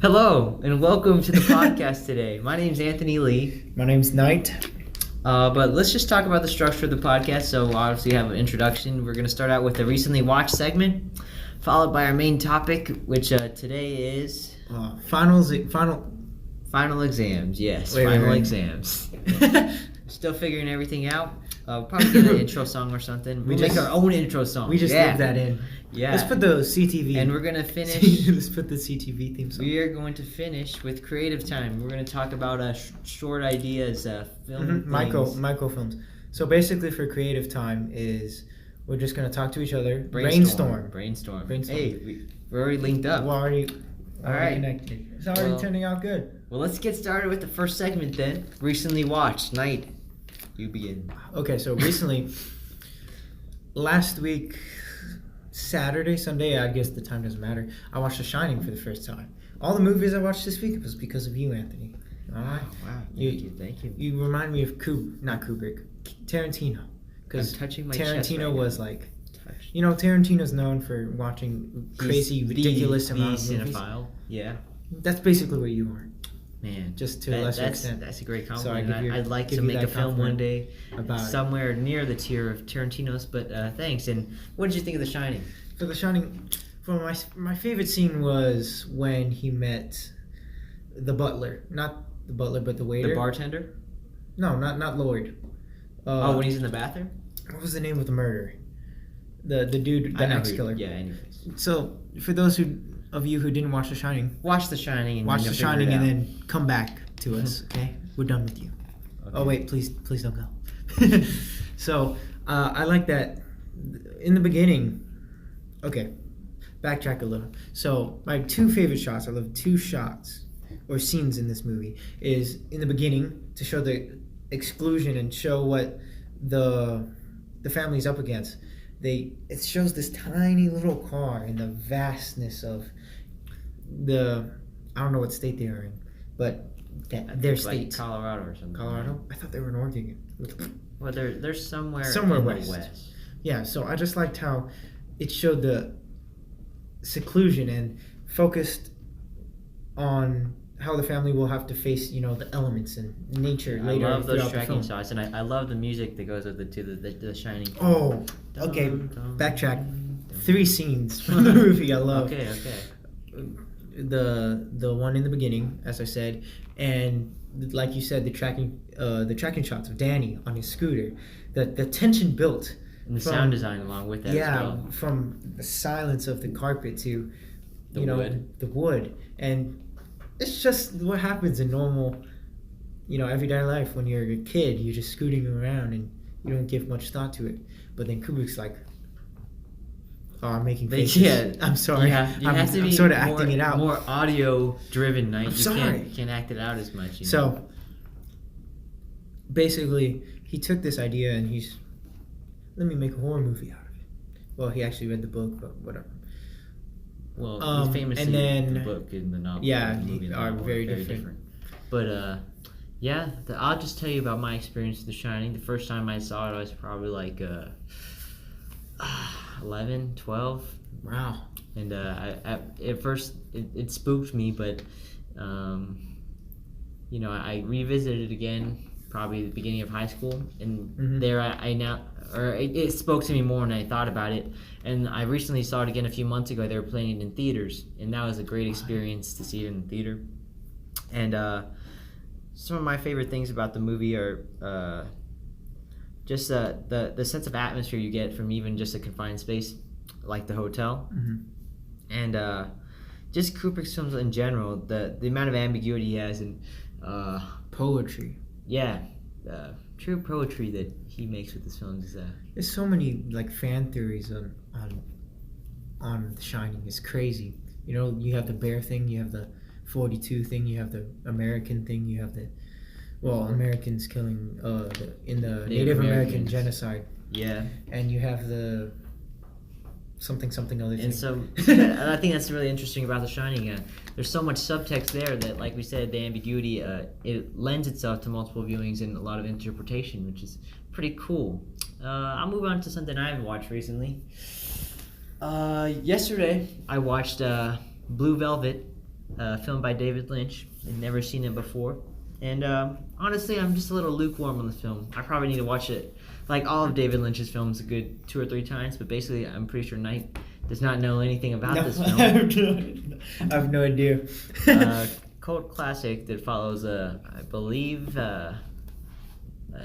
Hello, and welcome to the podcast today. My name's Anthony Lee. My name's Knight. But let's just talk about the structure of the podcast. So obviously we have an introduction. We're going to start out with the recently watched segment, followed by our main topic, which today is... Final exams. Yes, Wait. exams. Still figuring everything out. Probably get an intro song or something. We'll make our own intro song. We just leave that in. Yeah. Let's put the CTV. And we're going to finish... Let's put the CTV theme song. We are going to finish with creative time. We're going to talk about short ideas, film Microfilms. So basically for creative time is we're just going to talk to each other. Brainstorm. Hey, we're already linked up. We're already connected. It's already turning out good. Well, let's get started with the first segment then. Recently watched. Knight, you begin. Okay, so recently, last week... Saturday, Sunday, I guess the time doesn't matter. I watched The Shining for the first time. All the movies I watched this week was because of you, Anthony. All right? Wow. Thank you. You remind me of not Kubrick, Tarantino. Because Tarantino was like... You know, Tarantino's known for watching crazy, ridiculous amounts of movies. Cinephile. Yeah. That's basically what you are. Man, just to a lesser extent. That's a great compliment. So I'd like to make a film one day about somewhere near the tier of Tarantino's, but thanks. And what did you think of The Shining? For The Shining, my favorite scene was when he met the butler. Not the butler, but the waiter. The bartender? No, not Lloyd. When he's in the bathroom? What was the name of the murderer? The dude, the axe killer. Yeah, anyways. So, for those of you who didn't watch The Shining, watch The Shining and then come back to us. Okay, we're done with you. Okay. Oh wait, please don't go. So I like that in the beginning. Okay, backtrack a little. So my two favorite shots, I love two shots or scenes in this movie, is in the beginning to show the exclusion and show what the family's up against. It shows this tiny little car in the vastness of I don't know what state they are in, but their state. Like Colorado or something. Colorado? I thought they were in Oregon. Well, they're somewhere west. Yeah, so I just liked how it showed the seclusion and focused on how the family will have to face, the elements and nature later. I love those tracking shots, and I love the music that goes with it too. The Shining. Oh, okay. Backtrack. 3 scenes from the movie I love. Okay. The one in the beginning, as I said, and like you said, the tracking shots of Danny on his scooter. The tension built. And the sound design along with that as well. Yeah, from the silence of the carpet to the wood. And it's just what happens in normal, everyday life. When you're a kid, you're just scooting around and you don't give much thought to it. But then Kubrick's like, oh, I'm making faces. Yeah, I'm sorry. I'm sort of acting it out. More audio-driven, Night. Sorry. You can't act it out as much. So, basically, he took this idea and let me make a horror movie out of it. Well, he actually read the book, but whatever. Well, famously, and then, the book and the novel, yeah, the movie are very different. But I'll just tell you about my experience with The Shining. The first time I saw it, I was probably like 11, 12. Wow. And at first it spooked me, but I revisited it again probably the beginning of high school, and there it spoke to me more and I thought about it. And I recently saw it again a few months ago. They were playing it in theaters, and that was a great experience to see it in the theater. And some of my favorite things about the movie are just the sense of atmosphere you get from even just a confined space like the hotel. And just Kubrick's films in general, the amount of ambiguity he has in poetry. Yeah, true poetry that he makes with his films. There's so many fan theories on The Shining. It's crazy. You have the bear thing, you have the 42 thing, you have the American thing, you have the Americans killing in the Native American genocide. Yeah, and you have the something other thing. And so I think that's really interesting about The Shining. There's so much subtext there that, like we said, the ambiguity, it lends itself to multiple viewings and a lot of interpretation, which is pretty cool. I'll move on to something I haven't watched recently. Yesterday, I watched Blue Velvet, film by David Lynch. I'd never seen it before. And honestly, I'm just a little lukewarm on the film. I probably need to watch it, like all of David Lynch's films, a good 2 or 3 times. But basically, I'm pretty sure Knight does not know anything about this film. I have no idea. Cult classic that follows, I believe,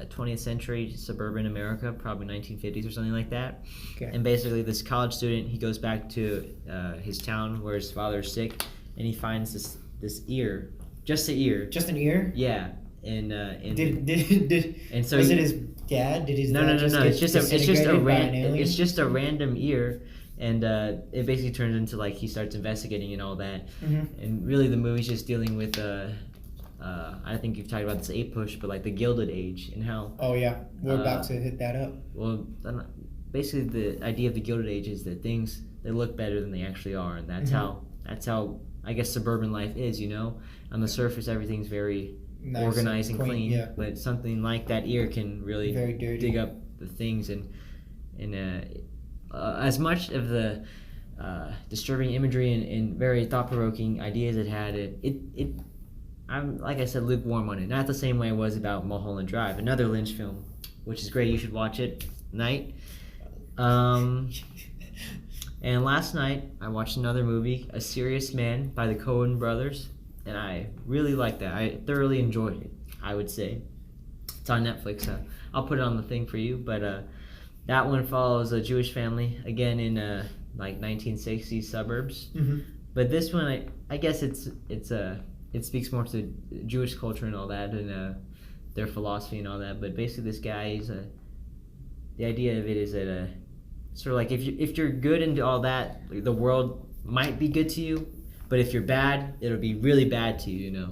20th century suburban America, probably 1950s or something like that. Okay. And basically, this college student, he goes back to his town where his father's sick, and he finds this ear, just an ear. Just an ear? Yeah. And and so was it his dad? Did his no, dad no, no, just no. get It's just a random ear, and it basically turns into like he starts investigating and all that. Mm-hmm. And really, the movie's just dealing with I think you've talked about this ape push, but like the Gilded Age and how. Oh yeah, we're about to hit that up. Well, basically, the idea of the Gilded Age is that things they look better than they actually are, and that's how I guess suburban life is. You know, on the surface, everything's very Nice organized and quaint, clean, yeah. but something like that ear can really Very dirty. dig up the things and as much of the disturbing imagery and very thought-provoking ideas it had, I'm like I said, lukewarm on it. Not the same way I was about Mulholland Drive, another Lynch film, which is great. You should watch it tonight. And last night I watched another movie, A Serious Man by the Coen brothers. And I really liked that. I thoroughly enjoyed it, I would say. It's on Netflix. I'll put it on the thing for you. But that one follows a Jewish family, again in like 1960s suburbs. Mm-hmm. But this one, I guess it speaks more to Jewish culture and all that, and their philosophy and all that. But basically, this guy is the idea of it is that sort of like if you're good into all that, the world might be good to you. But if you're bad, it'll be really bad to you, you know.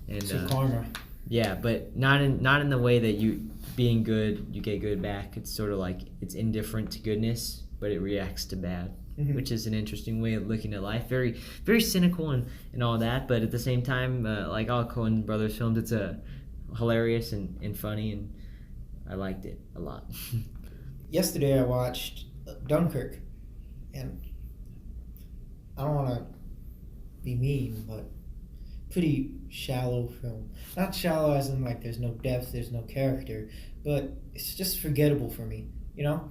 And so karma. Yeah, but not in the way that you being good, you get good back. It's sort of like it's indifferent to goodness, but it reacts to bad, which is an interesting way of looking at life. Very, very cynical and all that, but at the same time, like all Coen brothers films, it's hilarious and funny, and I liked it a lot. Yesterday I watched Dunkirk, and I don't want to be mean, but pretty shallow film. Not shallow as in like there's no depth, there's no character, but it's just forgettable for me, you know?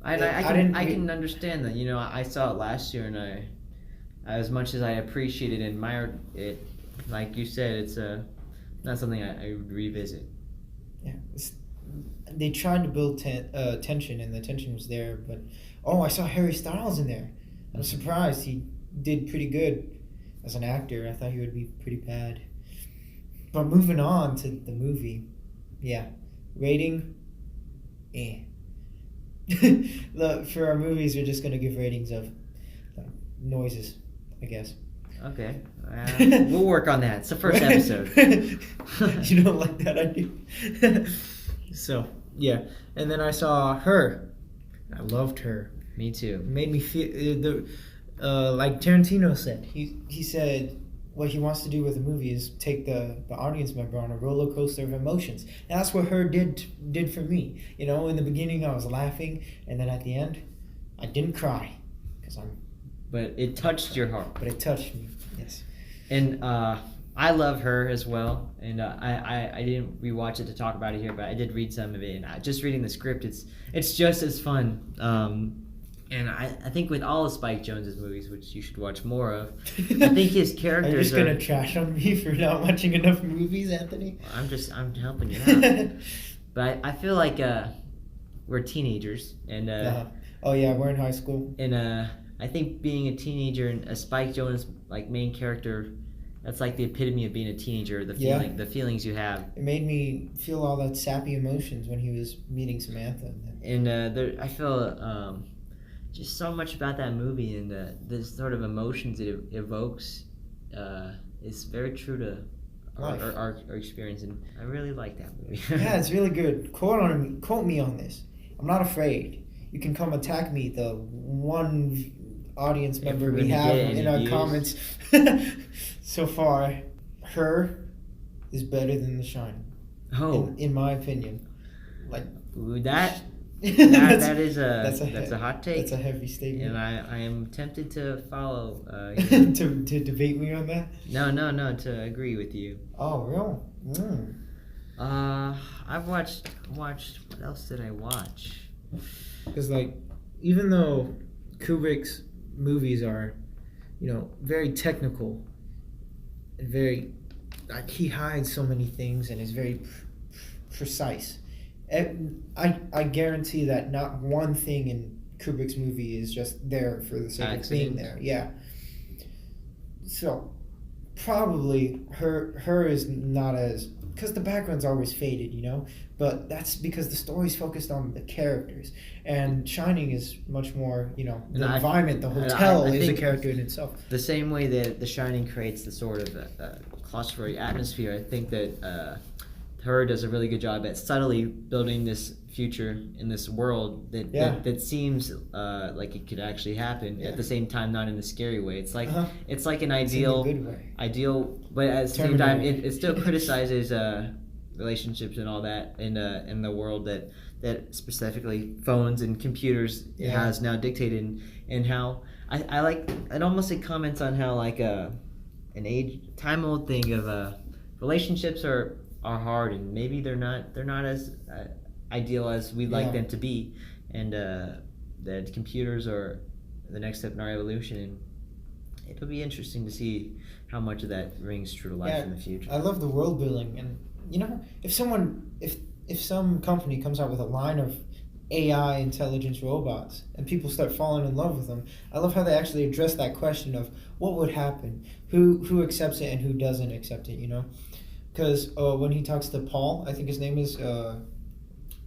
I can understand that. You know, I saw it last year, and I as much as I appreciated and admired it, like you said, it's not something I would revisit. Yeah, they tried to build tension, and the tension was there, but I saw Harry Styles in there. I was surprised. He did pretty good as an actor. I thought he would be pretty bad. But moving on to the movie, yeah, rating, Look, for our movies, we're just gonna give ratings of noises, I guess. Okay, we'll work on that. It's the first episode. You don't like that idea? So yeah, and then I saw Her. I loved Her. Me too. It made me feel like Tarantino said. He said what he wants to do with the movie is take the audience member on a roller coaster of emotions. And that's what Her did for me. You know, in the beginning I was laughing, and then at the end, I didn't cry But it touched your heart. But it touched me. Yes. And I love Her as well. And I didn't rewatch it to talk about it here, but I did read some of it. And just reading the script, it's just as fun. And I think with all of Spike Jonze's movies, which you should watch more of, I think his characters are you just gonna trash on me for not watching enough movies, Anthony? I'm helping you out. But I feel like we're teenagers, and oh yeah, we're in high school. And I think being a teenager and a Spike Jonze like main character, that's like the epitome of being a teenager. The feelings you have. It made me feel all that sappy emotions when he was meeting Samantha. And I feel just so much about that movie, and the sort of emotions it evokes is very true to our experience, and I really like that movie. Yeah, it's really good. Quote me on this. I'm not afraid. You can come attack me, the one audience member we have in our comments so far. Her is better than The Shining. In my opinion. Like that That is a hot take. That's a heavy statement. And I am tempted to follow. to debate me on that? No, to agree with you. Oh, real? I've watched. What else did I watch? Because like, even though Kubrick's movies are, very technical and very, like, he hides so many things and is very precise. I guarantee that not one thing in Kubrick's movie is just there for the sake of being there. Yeah. So probably her is not as, because the background's always faded, but that's because the story's focused on the characters, and Shining is much more, the environment, the hotel is a character in itself. The same way that The Shining creates the sort of claustrophobic atmosphere, I think that her does a really good job at subtly building this future in this world that seems like it could actually happen, at the same time not in a scary way. It's like it's like an ideal, but at the same time it still criticizes relationships and all that in the world that specifically phones and computers has now dictated, and how I like it. Almost, it comments on how like an time old thing of relationships are hard, and maybe they're not as ideal as we'd like them to be, and that computers are the next step in our evolution, and it'll be interesting to see how much of that rings true to life in the future. I love the world building, and if some company comes out with a line of AI intelligence robots and people start falling in love with them, I love how they actually address that question of what would happen, who accepts it and who doesn't accept it, Because when he talks to Paul, I think his name is...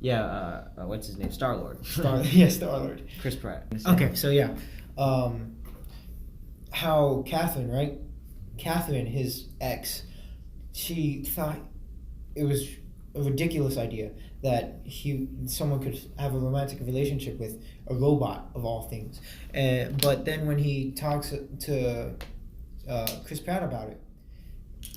what's his name? Star-Lord. Star-Lord. Chris Pratt. Okay, so yeah. How Catherine, right? Catherine, his ex, she thought it was a ridiculous idea that someone could have a romantic relationship with a robot, of all things. But then when he talks to Chris Pratt about it,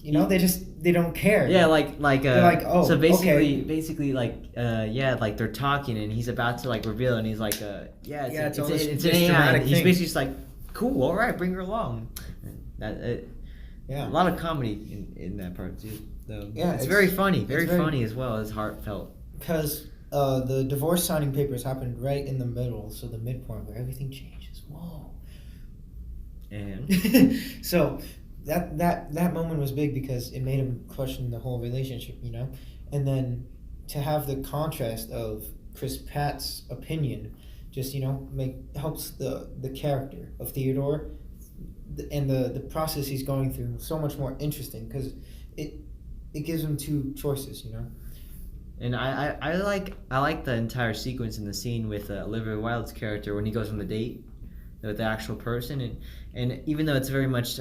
they don't care. Yeah, like they're like, oh, so okay. basically like like they're talking and he's about to like reveal, and he's like it's an AI, and he's basically just like, cool, all right, bring her along. A lot of comedy in that part too. So it's very funny, very funny as well as heartfelt. Because the divorce signing papers happened right in the middle, so the midpoint where everything changes. Whoa. And so that moment was big because it made him question the whole relationship, and then to have the contrast of Chris Pratt's opinion just helps the character of Theodore and the process he's going through so much more interesting, because it gives him two choices, And I like the entire sequence in the scene with Olivia Wilde's character when he goes on the date with the actual person, and even though it's very much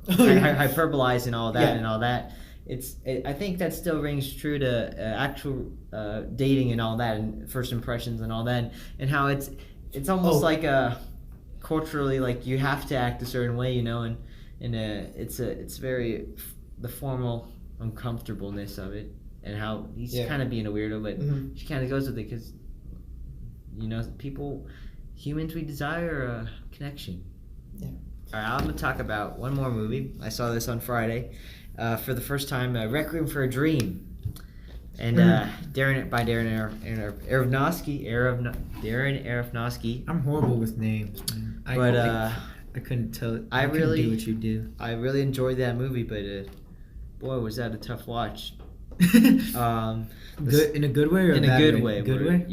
hyperbolized and all that, I think that still rings true to actual dating and all that, and first impressions and all that, and how it's almost like culturally, like you have to act a certain way, and it's very the formal uncomfortableness of it, and how he's kind of being a weirdo, but she kind of goes with it because humans, we desire a connection. Yeah. All right, I'm gonna talk about one more movie. I saw this on Friday for the first time, Requiem for a Dream, and Darren Aronofsky. I'm horrible with names, man. I couldn't tell. I couldn't do what you do. I really enjoyed that movie, but boy, was that a tough watch. Good in a good way or in a a good way? way? Good way.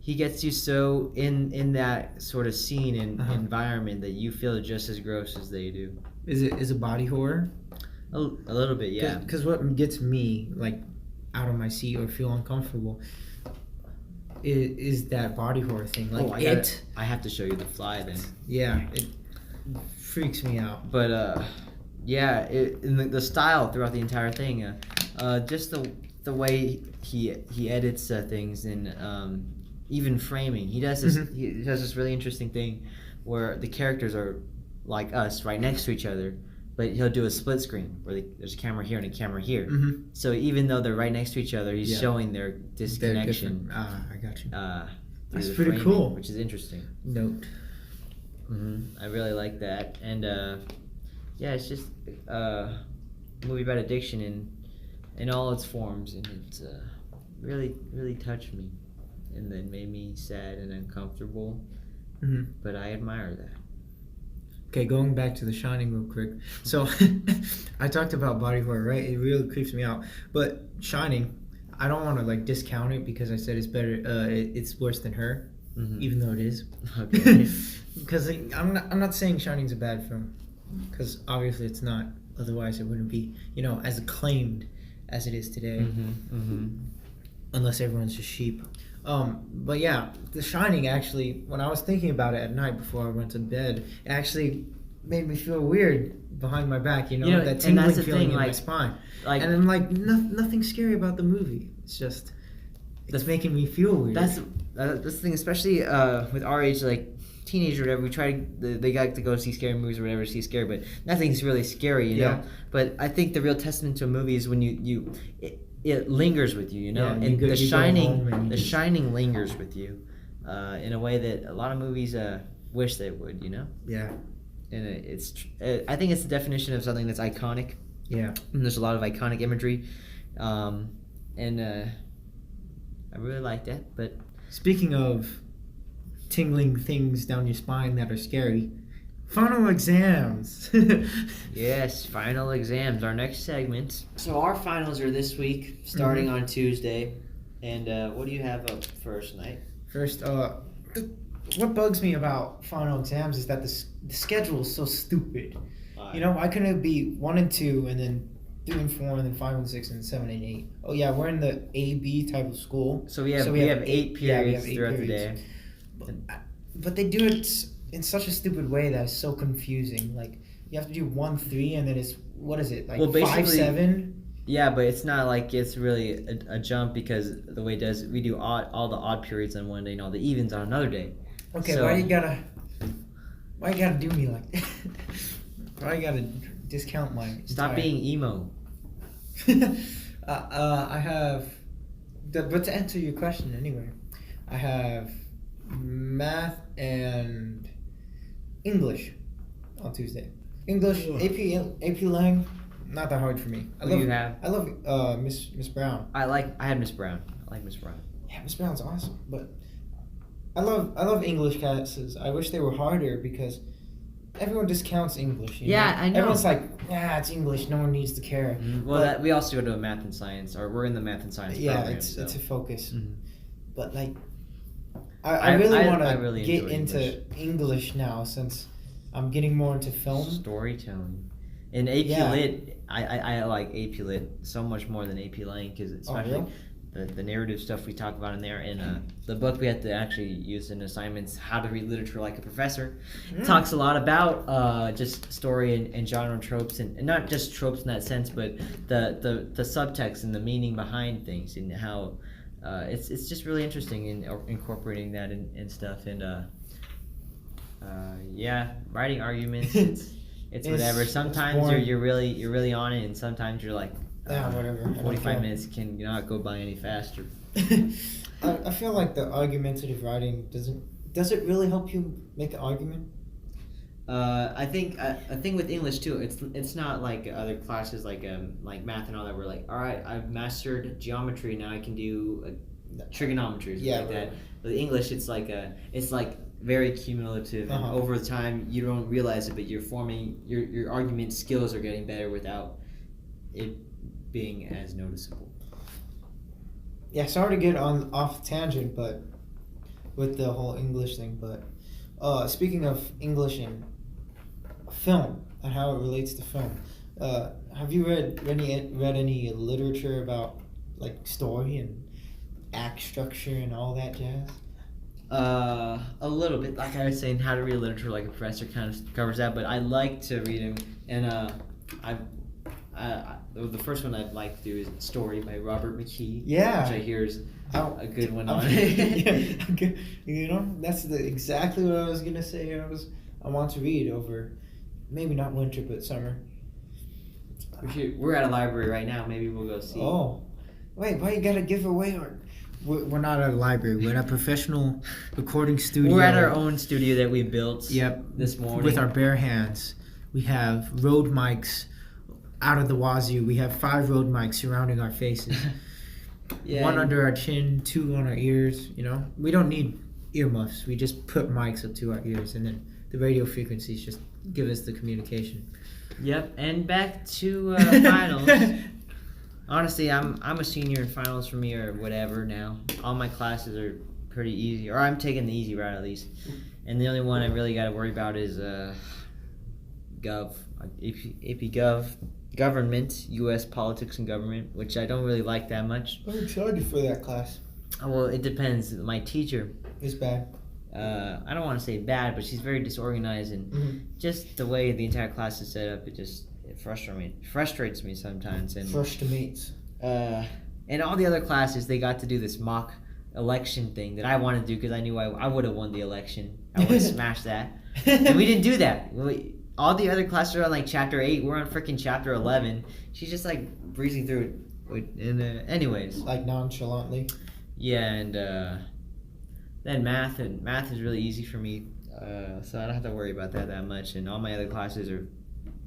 He gets you so in that sort of scene and environment that you feel just as gross as they do. Is it body horror? A little bit, yeah. Because what gets me like out of my seat or feel uncomfortable is that body horror thing. Like I have to show you The Fly then. Yeah, it freaks me out. But in the style throughout the entire thing, just the way he edits things, and even framing. He does this really interesting thing where the characters are like us, right next to each other, but he'll do a split screen where there's a camera here and a camera here. Mm-hmm. So even though they're right next to each other, he's showing their disconnection. I got you. That's pretty framing, cool. Which is interesting. Note. I really like that, and yeah, it's just a movie about addiction in all its forms, and it's really, really touched me, and then made me sad and uncomfortable. Mm-hmm. But I admire that. Okay, going back to The Shining real quick. So, I talked about body horror, right? It really creeps me out. But Shining, I don't want to like discount it because I said it's better. It's worse than Her, even though it is. Okay. Because I'm not saying Shining's a bad film, because obviously it's not. Otherwise, it wouldn't be as acclaimed as it is today. Unless everyone's just sheep. But yeah, The Shining actually, when I was thinking about it at night before I went to bed, it actually made me feel weird behind my back. That tingling feeling in my spine. And I'm like, nothing scary about the movie. It's just it's making me feel weird. That's the thing, especially with our age, like teenager or whatever. We try they got to go see scary movies or whatever to see scary, but nothing's really scary, you know. But I think the real testament to a movie is when it lingers with you, Yeah, and The Shining lingers with you in a way that a lot of movies wish they would, Yeah. And I think it's the definition of something that's iconic. Yeah. And there's a lot of iconic imagery, and I really like that. But speaking of tingling things down your spine that are scary, final exams. Yes, final exams, our next segment. So our finals are this week, starting on Tuesday. And what do you have up first, Knight? First, what bugs me about final exams is that the schedule is so stupid. Why couldn't it be 1 and 2 and then 3 and 4 and then 5 and 6 and 7 and 8? Oh yeah, we're in the A-B type of school. So we have 8 periods throughout the day. But they do it in such a stupid way that is so confusing. Like, you have to do 1, 3 and then it's, what is it, like 5, 7? Yeah, but it's not like it's really a jump, because the way it does, we do all the odd periods on one day and all the evens on another day. Okay, so, why you gotta do me like that? Why you gotta discount my Stop being emo. I have, but to answer your question anyway, I have math and English on Tuesday. English, AP Lang, not that hard for me. Who do you have? I love Miss Brown. I had Miss Brown. I like Miss Brown. Yeah, Miss Brown's awesome, but I love English classes. I wish they were harder because everyone discounts English. I know. Everyone's like, it's English. No one needs to care. Well, we also go to a math and science, or we're in the math and science program. It's a focus. But like, I really want to really get into English now, since I'm getting more into film. Storytelling. In AP Lit, I like AP Lit so much more than AP Lang, because especially the narrative stuff we talk about in there. And the book we had to actually use in assignments, How to Read Literature Like a Professor, talks a lot about just story and genre tropes, and not just tropes in that sense, but the subtext and the meaning behind things, and how it's just really interesting in incorporating that and stuff. And writing arguments, it's whatever. Sometimes you're really on it, and sometimes you're like, whatever. 45 minutes can not go by any faster. I feel like the argumentative writing does it really help you make an argument? I think with English too, it's not like other classes like math and all that. We're like, all right, I've mastered geometry, now I can do trigonometry or something like that. With English, it's like very cumulative, and over time you don't realize it, but you're forming your argument skills are getting better without it being as noticeable. Yeah, sorry to get off tangent, but with the whole English thing. But speaking of English and film and how it relates to film, have you read any literature about like story and act structure and all that jazz? A little bit. Like I was saying, How to Read Literature Like a Professor kind of covers that, but I like to read them, and the first one I'd like to do is Story by Robert McKee. Yeah. Which I hear is a good one on it. That's exactly what I was gonna say. I want to read over, maybe not winter but summer. We're at a library right now. Maybe we'll go see. Oh, wait! Why you gotta give away our? We're not at a library. We're at a professional recording studio. We're at our own studio that we built. Yep. This morning with our bare hands. We have Rode mics out of the wazoo. We have 5 Rode mics surrounding our faces. Yeah, 1 under our chin, 2 on our ears. You know, we don't need earmuffs. We just put mics up to our ears, and then the radio frequencies just give us the communication. Yep. And back to finals. Honestly, I'm a senior in finals for me or whatever now. All my classes are pretty easy, or I'm taking the easy route at least. And the only one I really got to worry about is Gov, AP Gov, Government, U.S. Politics and Government, which I don't really like that much. I'm excited for that class. Well, it depends. My teacher It's bad. I don't want to say bad, but she's very disorganized, and just the way the entire class is set up, it frustrates me sometimes. And Frustrates. and all the other classes, they got to do this mock election thing that I wanted to do because I knew I would have won the election. I would have smashed that, and we didn't do that. All the other classes are on like chapter 8. We're on freaking chapter 11. She's just like breezing through it. And anyways, Like nonchalantly. yeah, and then math is really easy for me, so I don't have to worry about that much. And all my other classes are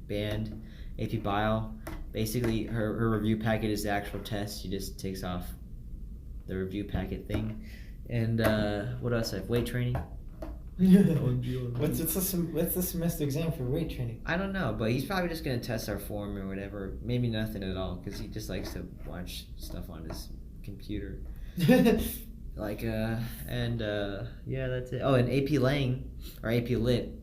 banned. AP Bio, basically her review packet is the actual test. She just takes off the review packet thing. And what else? I have weight training. What's the semester exam for weight training? I don't know, but he's probably just gonna test our form or whatever. Maybe nothing at all, because he just likes to watch stuff on his computer. Like yeah, that's it. Oh, and AP Lang or AP Lit,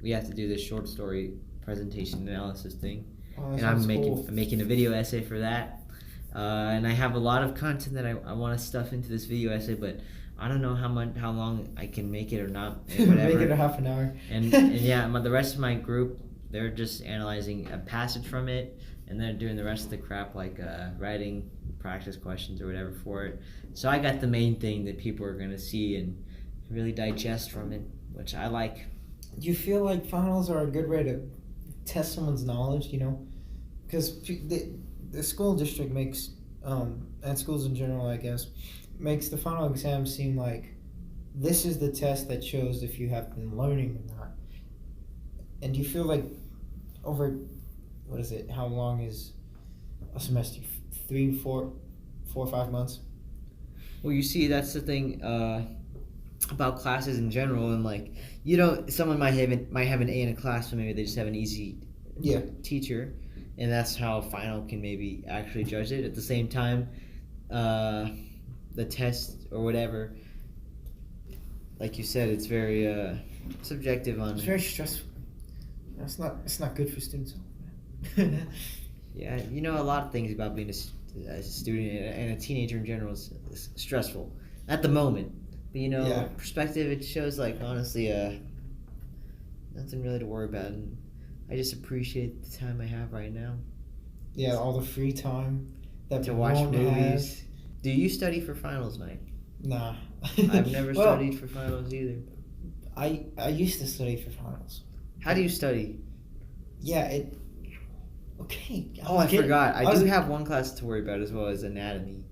we have to do this short story presentation analysis thing, and I'm making a video essay for that. And I have a lot of content that I want to stuff into this video essay, but I don't know how long I can make it or not. Whatever. Make it a half an hour. and yeah, the rest of my group, they're just analyzing a passage from it, and they're doing the rest of the crap like writing practice questions or whatever for it. So I got the main thing that people are gonna see and really digest from it, which I like. Do you feel like finals are a good way to test someone's knowledge? You know, because the school district makes and schools in general, I guess, makes the final exam seem like this is the test that shows if you have been learning or not. And do you feel like over, what is it, how long is a semester? 3, 4, 5 months? Well, you see, that's the thing about classes in general, and like, someone might have an A in a class, so maybe they just have an easy teacher, and that's how final can maybe actually judge it. At the same time, the test or whatever, like you said, it's very subjective on. It's very stressful. It's not good for students. Yeah, a lot of things about being a student and a teenager in general is stressful at the moment. But perspective, it shows like honestly, nothing really to worry about, and I just appreciate the time I have right now. Yeah, all the free time that to watch movies. Do you study for finals night? Nah. I've never studied for finals either. I used to study for finals. How do you study? Yeah, okay. I forgot. I do have one class to worry about as well as anatomy.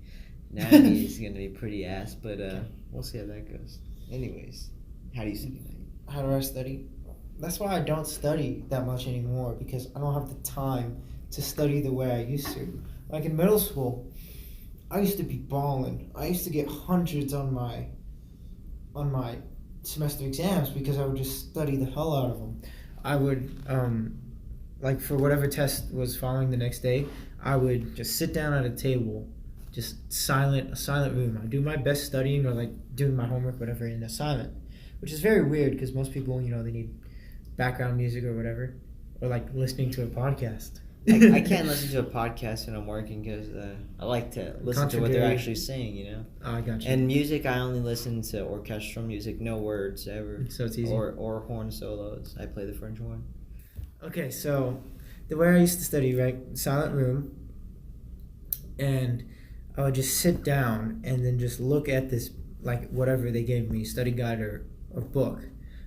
Anatomy is going to be pretty ass, but we'll see how that goes. Anyways, how do you study night? How do I study? That's why I don't study that much anymore, because I don't have the time to study the way I used to. Like in middle school, I used to be balling. I used to get hundreds on my semester exams because I would just study the hell out of them. I would like for whatever test was following the next day, I would just sit down at a table, just a silent room. I do my best studying or like doing my homework, whatever, in a silent, which is very weird because most people, they need background music or whatever, or like listening to a podcast. I can't listen to a podcast when I'm working because I like to listen to what they're actually saying, Oh, I got you. And music, I only listen to orchestral music, no words ever. So it's easy. Or horn solos. I play the French horn. Okay, so the way I used to study, right, silent room, and I would just sit down and then just look at this, like whatever they gave me, study guide or book,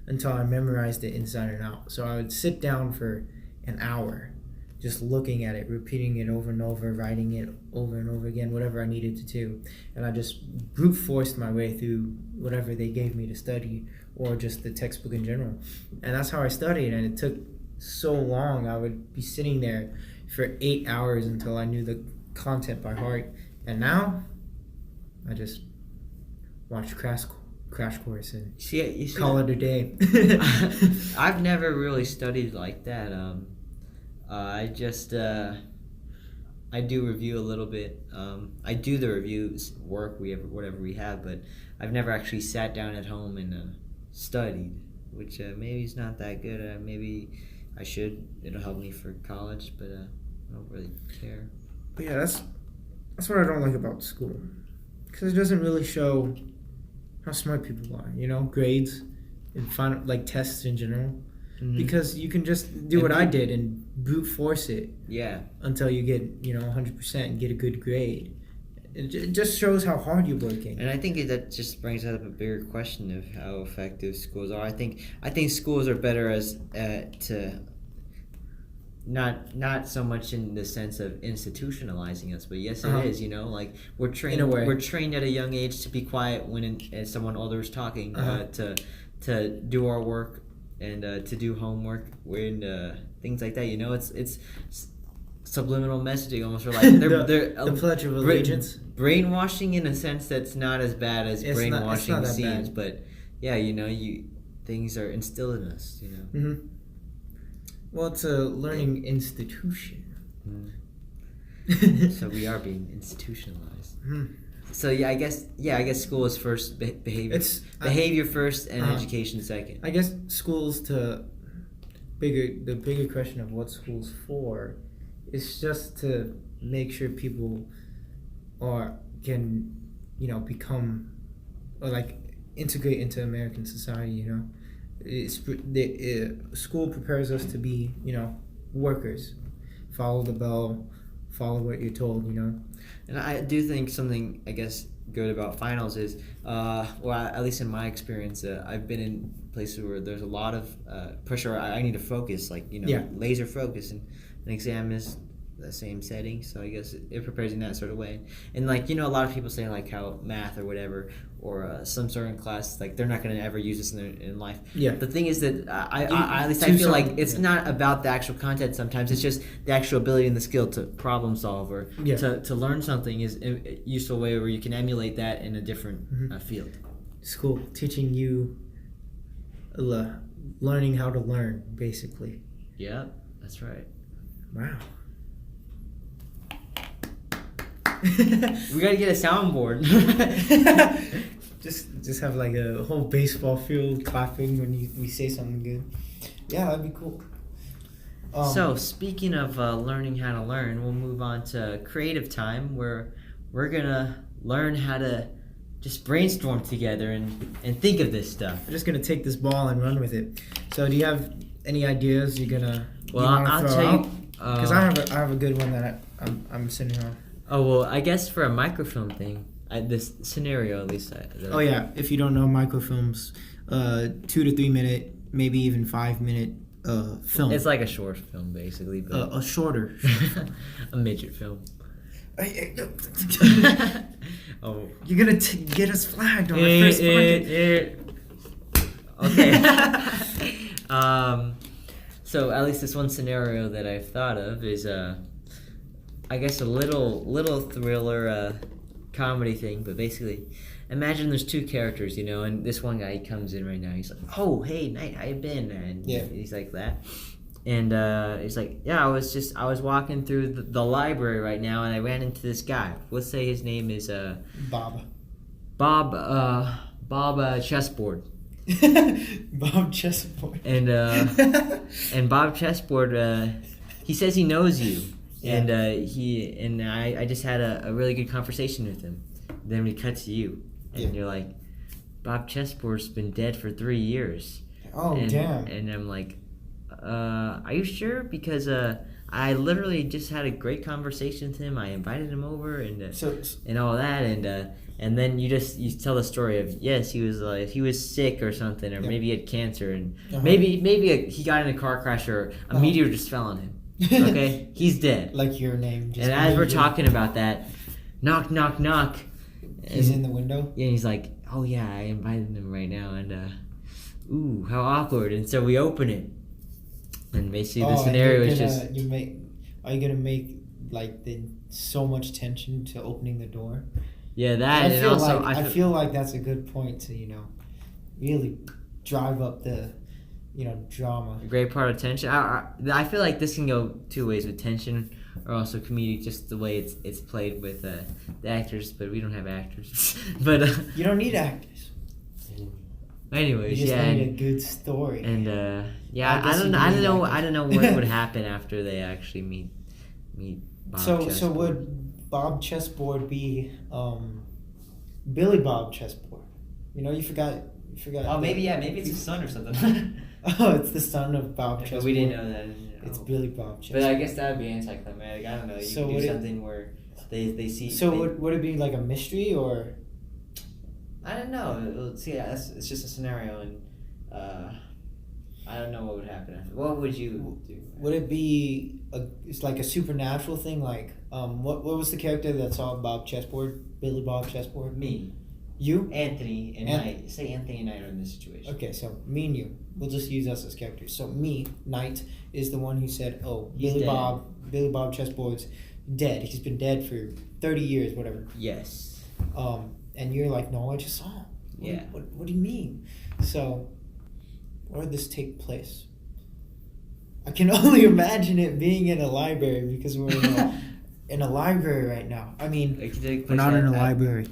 until I memorized it inside and out. So I would sit down for an hour just looking at it, repeating it over and over, writing it over and over again, whatever I needed to do. And I just brute forced my way through whatever they gave me to study, or just the textbook in general. And that's how I studied, and it took so long. I would be sitting there for 8 hours until I knew the content by heart. And now I just watch Crash Course and call it a day. I've never really studied like that. I just I do review a little bit. I do the reviews work whatever we have, but I've never actually sat down at home and studied, which maybe is not that good. Maybe I should. It'll help me for college, but I don't really care. But yeah, that's what I don't like about school, because it doesn't really show how smart people are. You know, grades and final, like tests in general. Mm-hmm. Because you can just do what I did and brute force it. Yeah. Until you get 100% and get a good grade. It just shows how hard you're working. And I think that just brings up a bigger question of how effective schools are. I think schools are better as to not so much in the sense of institutionalizing us, but yes, it is. Like we're trained at a young age to be quiet when someone older is talking, to do our work and to do homework and things like that. It's subliminal messaging almost, or like they're the Pledge of Allegiance. Brainwashing in a sense that's not as bad as brainwashing seems, bad. But yeah, things are instilled in us. Mm-hmm. Well, it's a learning institution. So we are being institutionalized. Mm-hmm. So I guess school is first, behavior first, and education second. I guess schools the bigger question of what school's for is just to make sure people can become, or like integrate into American society. School prepares us to be workers. Follow the bell, follow what you're told. And I do think something, I guess, good about finals is, at least in my experience, I've been in places where there's a lot of pressure. I need to focus, laser focus, and an exam is the same setting, so I guess it prepares you in that sort of way. And a lot of people say how math or whatever, or some certain class, they're not going to ever use this in life. Yeah. The thing is that I feel like it's not about the actual content. Sometimes it's just the actual ability and the skill to problem solve, or to learn something is a useful way where you can emulate that in a different field. School teaching you learning how to learn, basically. Yeah, that's right. Wow. We gotta get a soundboard. just have a whole baseball field clapping when we say something good. Yeah, that'd be cool. So speaking of learning how to learn, we'll move on to creative time, where we're gonna learn how to just brainstorm together and think of this stuff. We're just gonna take this ball and run with it. So do you have any ideas you're gonna? Well, I'll tell you. Because I have a good one that I'm sitting on. Oh, well, I guess for a microfilm thing, this scenario at least. If you don't know, microfilms, 2 to 3 minute, maybe even 5 minute film. It's like a short film, basically. But a shorter. A midget film. Oh, you're gonna get us flagged on our first podcast. Okay. So at least this one scenario that I've thought of is I guess a little thriller comedy thing, but basically imagine there's two characters, and this one guy, he comes in right now, he's like, oh, hey, Knight, how you been? And he's like that, and he's like, yeah, I was walking through the library right now, and I ran into this guy. Let's say his name is Bob Chessboard. Bob Chessboard. And Bob Chessboard, he says he knows you. Yeah. And I just had a really good conversation with him. Then we cut to you, and you're like, Bob Chessboard's been dead for 3 years. Oh, damn. And I'm like, are you sure? Because I literally just had a great conversation with him. I invited him over and all that, and then you tell the story of, yes, he was sick or something, or maybe he had cancer, and maybe he got in a car crash, or a meteor just fell on him. Okay, he's dead. Like your name. Just And as we're talking about that, knock, knock, knock. He's in the window. Yeah, and he's like, "Oh yeah, I invited him right now," and ooh, how awkward. And so we open it, and basically the scenario is just. Are you gonna make like so much tension to opening the door? Yeah, that. I feel like that's a good point to really drive up the drama. A great part of tension. I feel like this can go two ways with tension, or also comedic, just the way it's played with the actors. But we don't have actors. But you don't need actors. Anyways, you just need a good story. And I don't know what would happen after they actually meet Bob Chessboard. So would Bob Chessboard be Billy Bob Chessboard? You forgot. Oh, maybe it's his son or something. Oh, it's the son of Bob Chessboard. We didn't know that. It's Billy Bob Chessboard. But I guess that would be anticlimactic. I don't know. You can do something where they see. So would it be like a mystery or? I don't know. See, it's just a scenario, and I don't know what would happen after. What would you do? Would it be it's like a supernatural thing? Like, what was the character that saw Bob Chessboard? Billy Bob Chessboard? Me. You? Anthony and Knight. Say Anthony and Knight are in this situation. Okay, so me and you. We'll just use us as characters. So me, Knight, is the one who said, "Oh, Billy Bob Chessboard's dead. He's been dead for 30 years, whatever." Yes. And you're like, "No, I just saw him." Yeah. What do you mean? So, where did this take place? I can only imagine it being in a library because we're in a library right now. I mean, we're not in a library.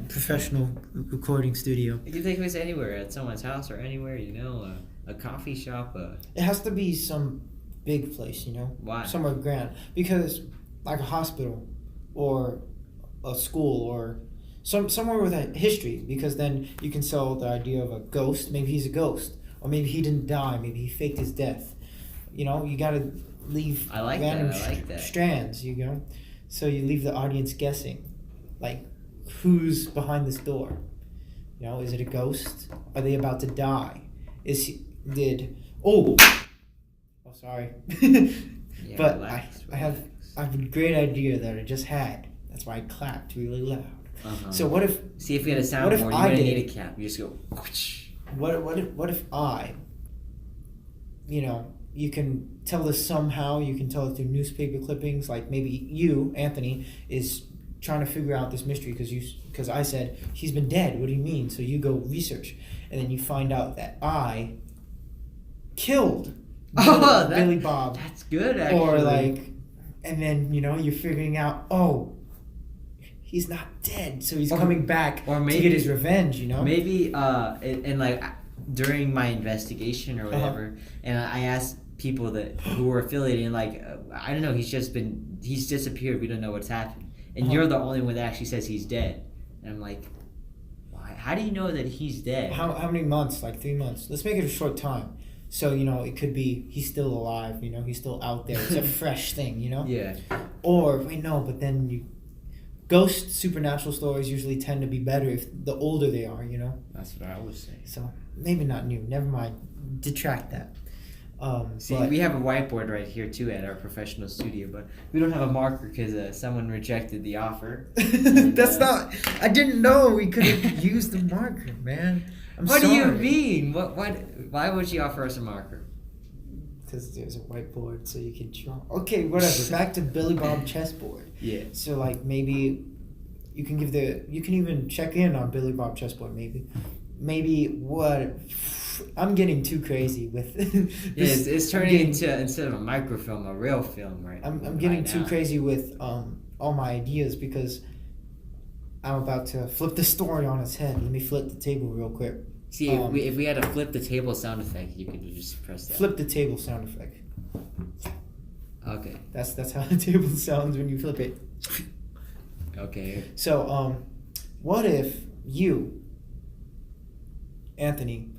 Professional recording studio. It can take place anywhere, at someone's house or anywhere, a coffee shop. It has to be some big place, Why? Somewhere grand. Because, like a hospital or a school or somewhere with a history, because then you can sell the idea of a ghost. Maybe he's a ghost. Or maybe he didn't die. Maybe he faked his death. You got to leave random strands, So you leave the audience guessing. Like, who's behind this door? Is it a ghost? Are they about to die? Sorry. Yeah, but relax. I have a great idea that I just had. That's why I clapped really loud. Uh-huh. So what if? See, if we had a soundboard, you wouldn't need a cap. You just go. What if I? You can tell this somehow. You can tell it through newspaper clippings. Like maybe you, Anthony, is trying to figure out this mystery because I said he's been dead. What do you mean? So you go research, and then you find out that I killed Billy Bob. That's good, actually. Or and then you're figuring out, he's not dead, so he's coming back to get his revenge. Maybe and during my investigation or whatever, and I asked people who were affiliated, and I don't know, he's disappeared. We don't know what's happened. And you're the only one that actually says he's dead. And I'm like, why? How do you know that he's dead? How many months? Like 3 months. Let's make it a short time. So, it could be he's still alive, he's still out there. It's a fresh thing, Yeah. Or, wait, no, but then ghost supernatural stories usually tend to be better if the older they are, That's what I would say. So, maybe not new. Never mind. Detract that. We have a whiteboard right here too at our professional studio, but we don't have a marker because someone rejected the offer. And, I didn't know we could have used the marker, man. What do you mean? Why would you offer us a marker? Because there's a whiteboard so you can draw. Okay, whatever. Back to Billy Bob Chessboard. Yeah. So maybe you can even check in on Billy Bob Chessboard. Maybe what. I'm getting too crazy with this. Yeah, it's turning into, instead of a microfilm, a real film, right? I'm getting too crazy with all my ideas because I'm about to flip the story on its head. Let me flip the table real quick. See, if we had a flip the table sound effect, you could just press that. Flip the table sound effect. Okay. That's how the table sounds when you flip it. Okay. So, what if you, Anthony...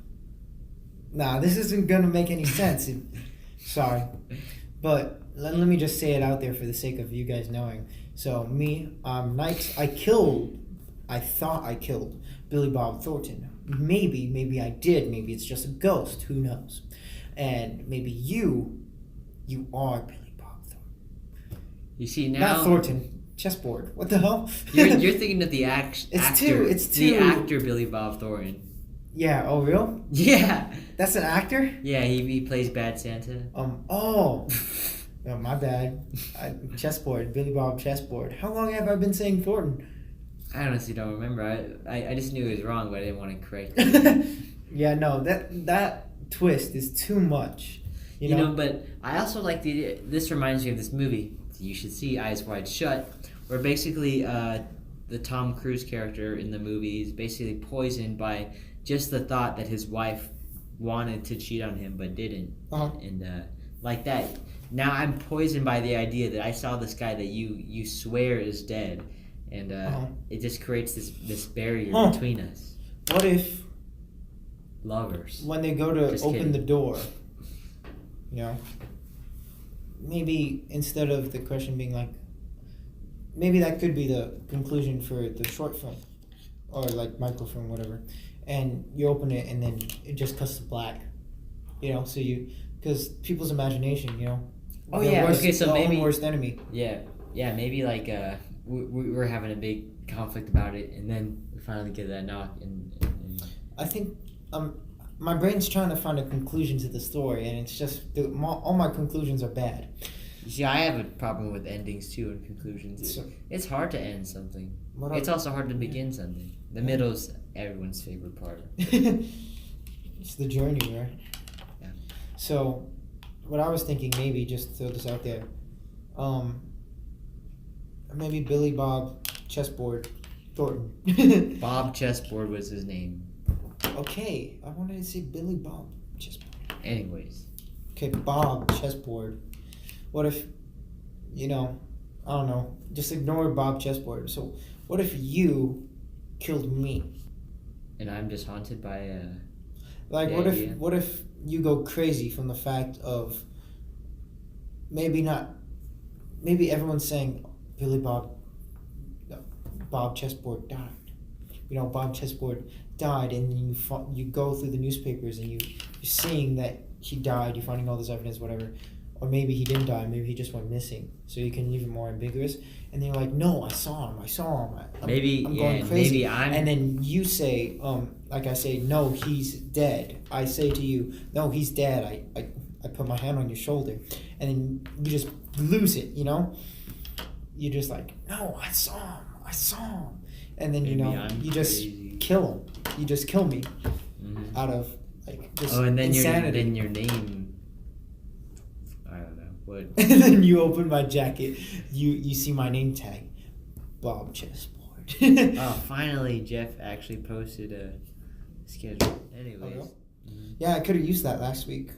Nah, this isn't going to make any sense. Sorry. But let me just say it out there for the sake of you guys knowing. So, me, Knight, I thought I killed Billy Bob Thornton. Maybe I did. Maybe it's just a ghost. Who knows? And maybe you You are Billy Bob Thornton. You see now. Not Thornton. Chessboard. What the hell? You're thinking of the actor. It's two. The actor Billy Bob Thornton. Yeah. Oh, real? Yeah. That's an actor? Yeah, he plays Bad Santa. Oh, my bad. Chessboard. Billy Bob Chessboard. How long have I been saying Thornton? I honestly don't remember. I just knew it was wrong, but I didn't want to correct it. Yeah, no, that twist is too much. You know, but I also like this reminds me of this movie you should see, Eyes Wide Shut, where basically the Tom Cruise character in the movie is basically poisoned by just the thought that his wife wanted to cheat on him but didn't. Uh-huh. And like that, now I'm poisoned by the idea that I saw this guy that you swear is dead, and it just creates this barrier between us. What if lovers, when they go to just open kidding. the door, maybe instead of the question being like, maybe that could be the conclusion for the short film or like microfilm, whatever, and you open it and then it just cuts to black, so because people's imagination, Oh yeah. Okay. So maybe worst enemy. Yeah. Maybe like we're having a big conflict about it, and then we finally get that knock, and I think my brain's trying to find a conclusion to the story, and it's just all my conclusions are bad. You see, I have a problem with endings too and conclusions. It's hard to end something. It's also hard to begin something. The middle's everyone's favorite part. It's the journey, right? Yeah. So, what I was thinking, maybe just throw this out there, maybe Billy Bob Chessboard Thornton. Bob Chessboard was his name. Okay, I wanted to say Billy Bob Chessboard. Anyways. Okay, Bob Chessboard. What if, I don't know, just ignore Bob Chessboard. So, what if you killed me? And I'm just haunted by what if you go crazy from the fact of maybe everyone's saying Bob Chessboard died. Bob Chessboard died, and you go through the newspapers and you're seeing that he died, you're finding all this evidence, whatever. Or maybe he didn't die, maybe he just went missing. So you can leave it more ambiguous. And then you're like, no, I saw him. I'm going crazy. And then you say, like I say, no, he's dead. I say to you, no, he's dead. I put my hand on your shoulder. And then you just lose it, You're just like, no, I saw him. And then, you just kill him. You just kill me out of, just and then insanity. your name... I don't know. What? And then you open my jacket, you see my name tag, Bob Chessboard. Oh, finally Jeff actually posted a schedule. Anyways. Yeah, I could have used that last week.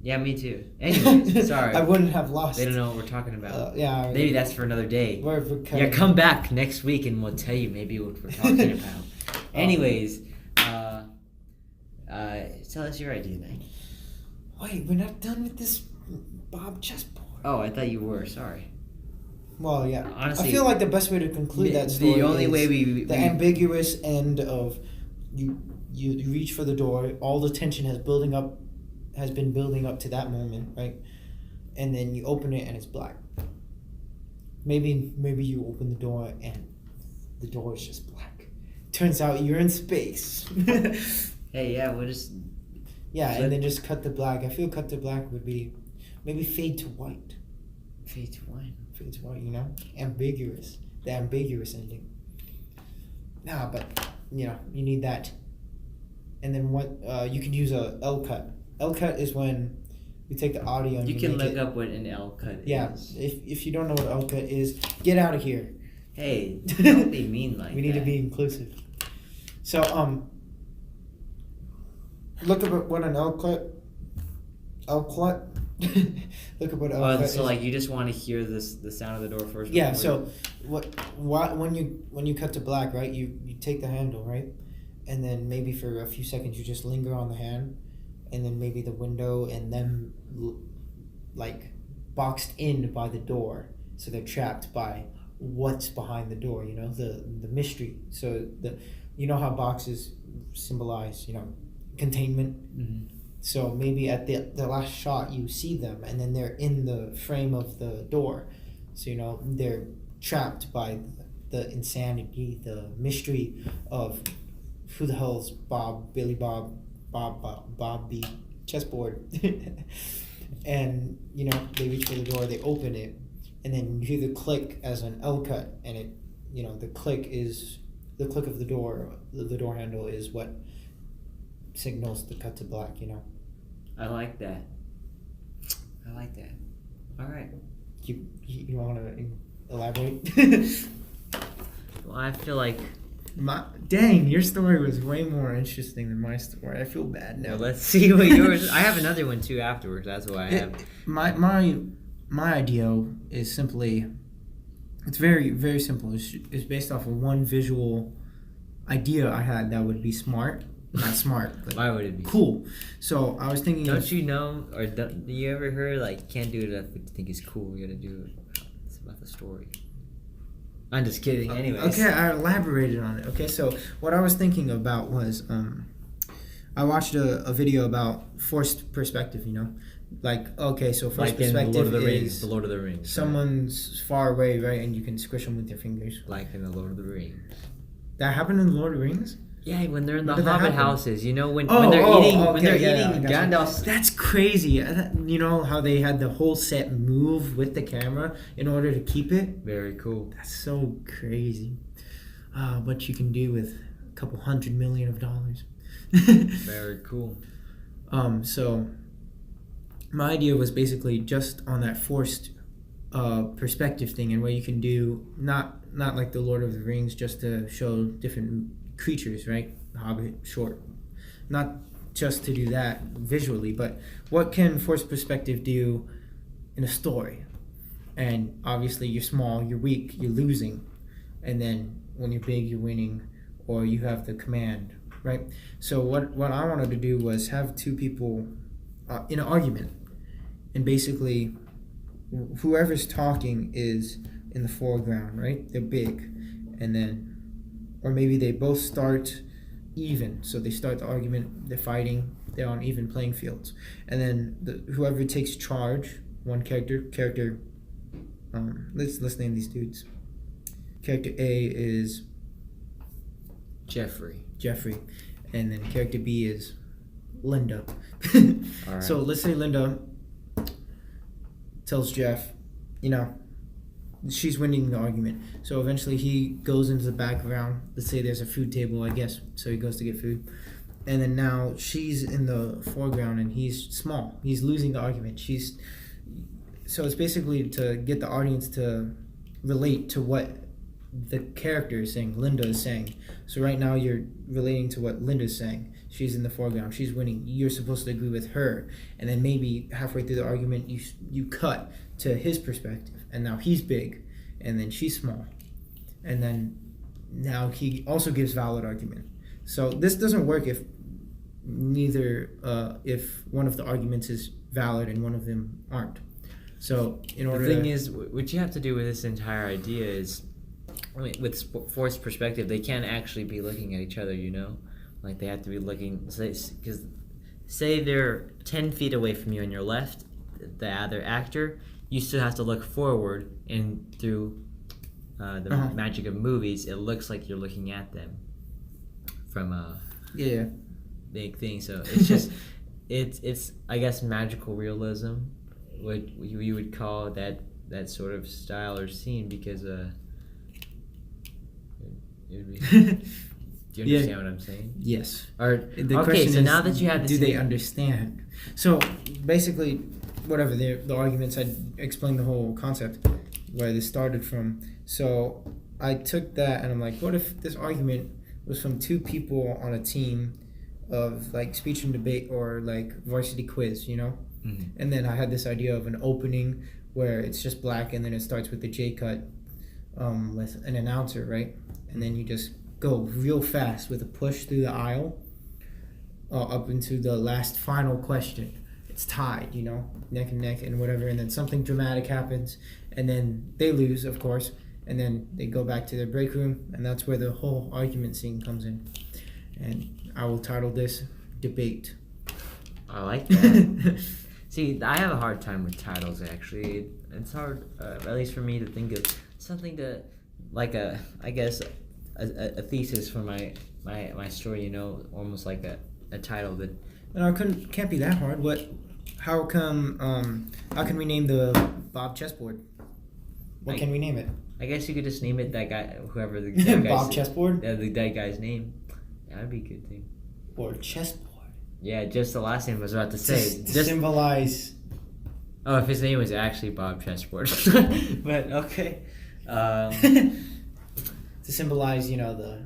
Yeah, me too. Anyways, sorry. I wouldn't have lost. They don't know what we're talking about. Maybe that's for another day. We're come back next week and we'll tell you maybe what we're talking about. Anyways, tell us your idea, Nick. Wait, we're not done with this Bob Chessboard. Oh, I thought you were. Sorry. Well, yeah. Honestly, I feel like the best way to conclude that story the only is way we ambiguous end of you reach for the door. All the tension has been building up to that moment, right? And then you open it and it's black. Maybe you open the door and the door is just black. Turns out you're in space. Hey, yeah, we'll just... Yeah, and then just cut to black. I feel cut to black would be maybe fade to white. Fade to white? Fade to white, Ambiguous. The ambiguous ending. Nah, but, you need that. And then you can use a L cut. L cut is when you take the audio and you can look up what an L cut is. Yeah, if you don't know what L cut is, get out of here. Hey, don't be mean like that. We need to be inclusive. So, look up what an L cut. Look up what L cut is. So like you just want to hear the sound of the door first. Yeah. So when you cut to black, right? You take the handle, right, and then maybe for a few seconds you just linger on the hand, and then maybe the window, and then like boxed in by the door, so they're trapped by what's behind the door. The mystery. So how boxes symbolize containment. Mm-hmm. So maybe at the last shot you see them, and then they're in the frame of the door. So they're trapped by the insanity, the mystery of who the hell is Billy Bobby chessboard. And they reach for the door, they open it, and then you hear the click as an L cut, and it the click of the door handle is what signals the cut to black. I like that. All right. You want to elaborate? Well, I feel like Dang, your story was way more interesting than my story. I feel bad now. well, let's see what yours. I have another one too afterwards. That's why I have. My idea is simply, it's very, very simple. It's based off of one visual idea I had that would be smart. Not smart, but why would it be cool? So I was thinking. Don't you know, or do you ever heard like can't do it if you think it's cool? You gotta do it. It's about the story. I'm just kidding. Anyways. Okay, I elaborated on it. Okay, so what I was thinking about was, I watched a video about forced perspective. Like so forced like perspective in the Lord of the Rings, is the Lord of the Rings. Someone's far away, right, and you can squish them with your fingers. Like in the Lord of the Rings. That happened in the Lord of the Rings. Yeah, when they're in the When did that Hobbit happen? houses, when they're eating I gotcha. Gandalf's. That's crazy. You know how they had the whole set move with the camera in order to keep it? Very cool. That's so crazy. What you can do with a couple $100 million. Very cool. So my idea was basically just on that forced perspective thing, and what you can do, not like the Lord of the Rings, just to show different creatures, right? Hobbit, short. Not just to do that visually, but what can forced perspective do in a story? And obviously you're small, you're weak, you're losing. And then when you're big, you're winning, or you have the command, right? So what I wanted to do was have two people in an argument. And basically, whoever's talking is in the foreground, right? They're big. And then, or maybe they both start even. So they start the argument, they're fighting, they're on even playing fields. And then whoever takes charge, one character, let's name these dudes. Character A is Jeffrey. And then character B is Linda. All right. So let's say Linda tells Jeff, she's winning the argument. So eventually he goes into the background. Let's say there's a food table, I guess. So he goes to get food. And then now she's in the foreground and he's small. He's losing the argument. So it's basically to get the audience to relate to what the character is saying, Linda is saying. So right now you're relating to what Linda's saying. She's in the foreground. She's winning. You're supposed to agree with her. And then maybe halfway through the argument, you cut to his perspective. And now he's big. And then she's small. And then now he also gives valid argument. So this doesn't work if if one of the arguments is valid and one of them aren't. So the thing is, what you have to do with this entire idea is, with forced perspective, they can't actually be looking at each other, Like they have to be looking, because say they're 10 feet away from you on your left, the other actor, you still have to look forward, and through the magic of movies, it looks like you're looking at them from a big thing. So it's just, it's I guess magical realism, what you would call that sort of style or scene, because it would be. Do you understand what I'm saying? Yes. So now that you have this, do they understand? So basically, whatever the arguments, I explained the whole concept where this started from. So I took that and I'm like, what if this argument was from two people on a team of like speech and debate or like varsity quiz, Mm-hmm. And then I had this idea of an opening where it's just black and then it starts with the J cut with an announcer, right? And then you just go real fast with a push through the aisle up into the last final question. It's tied, neck and neck and whatever, and then something dramatic happens, and then they lose, of course, and then they go back to their break room, and that's where the whole argument scene comes in. And I will title this Debate. I like that. See, I have a hard time with titles. Actually, it's hard, at least for me, to think of something to, like I guess, a thesis for my story. You know, almost like a title that. No, it can't be that hard. How can we name the Bob chessboard? What can we name it? I guess you could just name it that guy, whoever the that guy's Bob chessboard. That guy's name. Yeah, that'd be a good thing. Or chessboard. Yeah, just the last name I was about to say. To symbolize. Oh, if his name was actually Bob Chessboard. But okay. To symbolize, the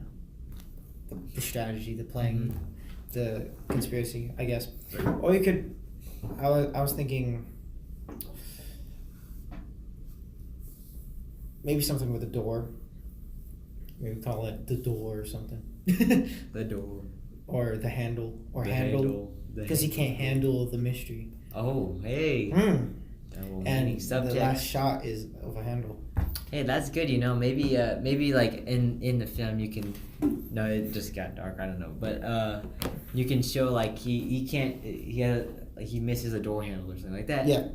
strategy, the playing, the conspiracy, I guess. Or you could. I was thinking. Maybe something with a door. Maybe call it the door or something. The door. Or the handle. Or the handle. Because he can't handle the mystery. Oh, hey. And the last shot is of a handle. Hey, that's good. Maybe like in the film you can. No, it just got dark. I don't know, but you can show like he misses a door handle or something like that. Yeah.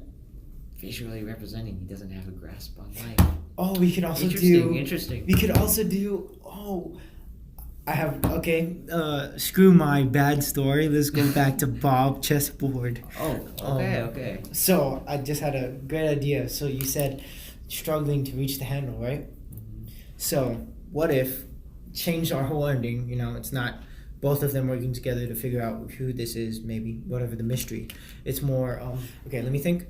Visually representing he doesn't have a grasp on life. Oh, we could also Interesting. We could also do. Screw my bad story. Let's go back to Bob chessboard. Oh, okay. So I just had a great idea. So you said struggling to reach the handle, right? Mm-hmm. So what if change our whole ending? It's not both of them working together to figure out who this is. Maybe whatever the mystery. It's more. Okay, let me think.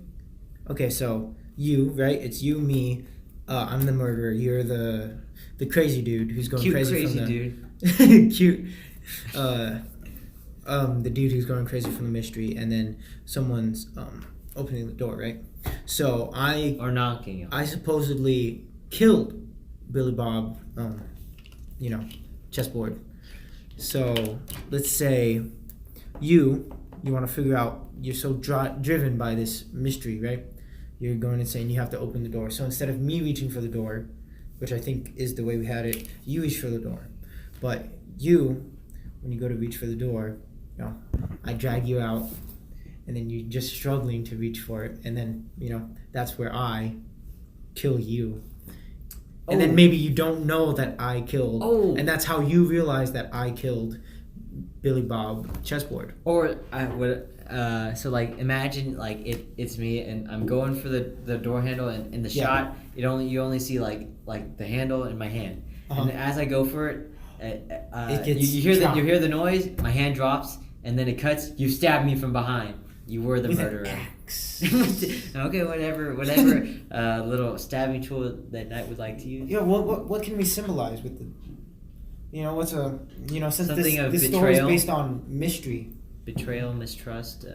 Okay, so you, right? It's you, me. I'm the murderer. You're the crazy dude who's going crazy from the dude. cute. The dude who's going crazy from the mystery, and then someone's opening the door, right? So or knocking. I supposedly killed Billy Bob. Chessboard. So let's say you want to figure out. You're so driven by this mystery, right? You're going and saying you have to open the door. So instead of me reaching for the door, which I think is the way we had it, you reach for the door. But when you go to reach for the door, I drag you out, and then you're just struggling to reach for it. And then, that's where I kill you. And then maybe you don't know that I killed. Oh. And that's how you realize that I killed Billy Bob chessboard. Or I would... so like imagine like it's me and I'm going for the door handle and in the shot you only see like the handle in my hand, and as I go for it, you hear the noise, my hand drops, and then it cuts. You stab me from behind. You were the murderer. An axe. Okay, whatever little stabbing tool that Knight would like to use. Yeah, what can we symbolize with the what's since this betrayal. Story is based on mystery. Betrayal, mistrust.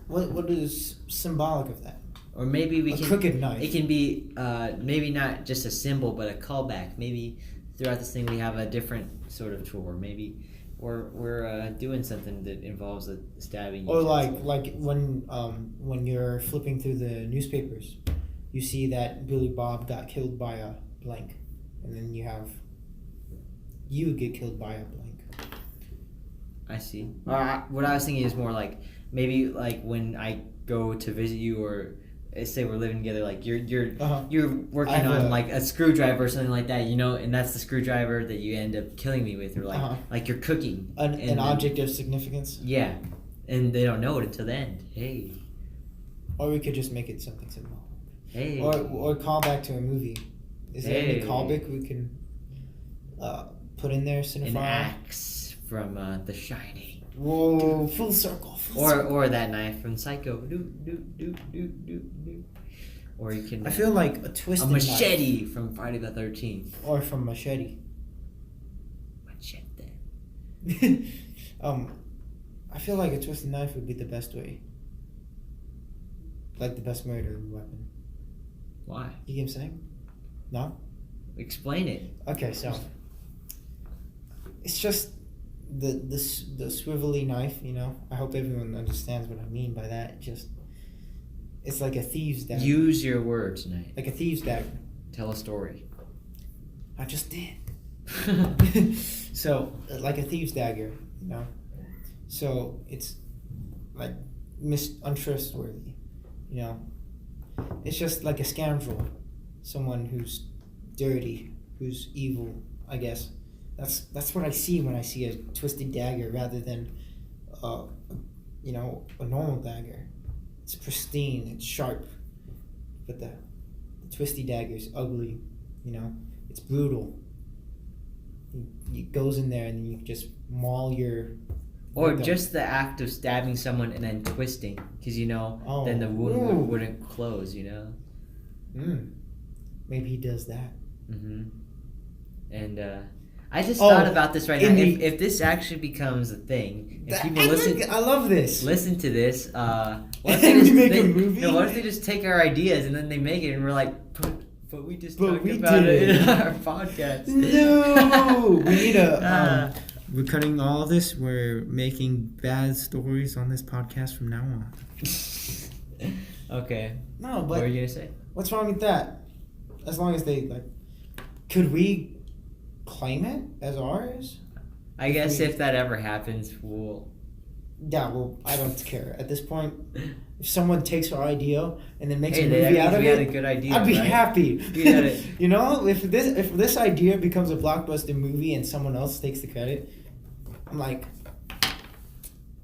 What is symbolic of that? Or maybe we can. Crooked knife. It can be maybe not just a symbol, but a callback. Maybe throughout this thing we have a different sort of tour. Maybe we're doing something that involves a stabbing. Or like when you're flipping through the newspapers, you see that Billy Bob got killed by a blank, and then you get killed by a blank. I see. What I was thinking is more like maybe like when I go to visit you, or say we're living together, like you're working on like a screwdriver or something like that, and that's the screwdriver that you end up killing me with, or like you're cooking an object of significance. Yeah, and they don't know it until the end. Hey. Or we could just make it something symbolic. Hey. Or call back to a movie. Is there any callback we can put in there? Cinephile? An axe from The Shining. Whoa! Full circle. Or that knife from Psycho. Or you can. I feel like a twisted machete knife. From Friday the 13th. Or from Machete. Machete. I feel like a twisted knife would be the best way. Like the best murder weapon. Why? You get what I'm saying? No? Explain it. Okay, so it's just the swivelly knife, I hope everyone understands what I mean by that. It's like a thieves dagger. Use your words, Nate. Like a thieves dagger. Tell a story. I just did. So, like a thieves dagger, So it's like untrustworthy. You know, it's just like a scoundrel, someone who's dirty, who's evil. I guess that's what I see when I see a twisted dagger rather than, you know, a normal dagger. It's pristine, it's sharp, but the twisty dagger's ugly. You know, it's brutal. It goes in there and then you just maul your. Or just the act of stabbing someone and then twisting, because then the wound wouldn't close. Maybe he does that. And I just thought about this right now. If this actually becomes a thing, if people I love this. Listen to this. What if they make a movie? No, what if they just take our ideas and then they make it and we're like, but we just talked about it in our podcast. No, we need a. We're cutting all of this. We're making bad stories on this podcast from now on. Okay. No, but what were you gonna say? What's wrong with that? As long as they could we claim it as ours? I guess if that ever happens, we'll. Yeah, well, I don't care at this point. If someone takes our idea and then makes a movie out of it, we had a good idea. I'd be happy. If this idea becomes a blockbuster movie and someone else takes the credit, I'm like.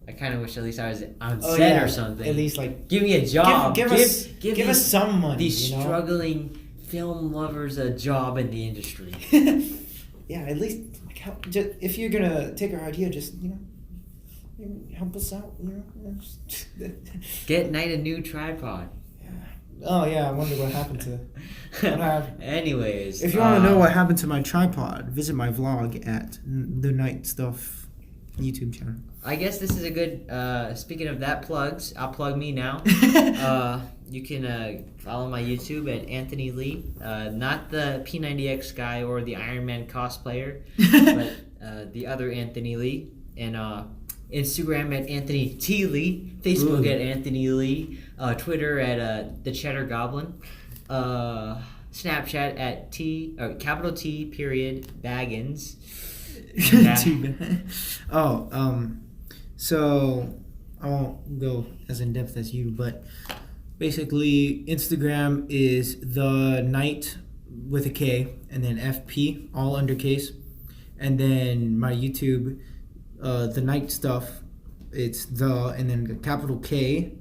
I kind of wish at least I was on set or something. At least give me a job. Give us some money. These struggling film lovers a job in the industry. Yeah, at least if you're gonna take our idea, just help us out. Get Knight a new tripod. Yeah. Oh yeah, I wonder what happened to. What happened? Anyways, if you want to know what happened to my tripod, visit my vlog at the Night Stuff YouTube channel. I guess this is a good. Speaking of that, plugs. I'll plug me now. You can follow my YouTube at Anthony Lee, not the P90X guy or the Iron Man cosplayer, but the other Anthony Lee, and Instagram at Anthony T Lee, Facebook at Anthony Lee, Twitter at the Cheddar Goblin, Snapchat at capital T period Baggins. So I won't go as in depth as you, but basically Instagram is the night with a K and then FP, all undercase, and then my YouTube, the night stuff, it's and then capital K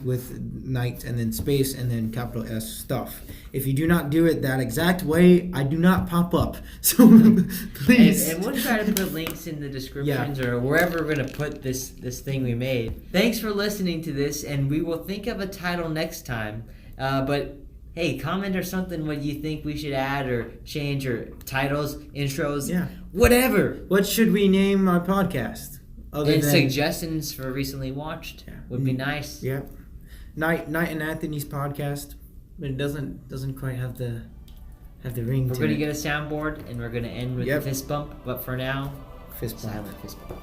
with night and then space and then capital S stuff. If you do not do it that exact way, I do not pop up. So please. And we'll try to put links in the descriptions or wherever we're going to put this thing we made. Thanks for listening to this, and we will think of a title next time. But hey, comment or something what you think we should add or change, or titles, intros, whatever. What should we name our podcast? Suggestions for recently watched would be nice. Yeah. Night and Anthony's podcast, but it doesn't quite have the ring. We're gonna get a soundboard and we're gonna end with a fist bump, but for now, fist bump. Silent fist bump.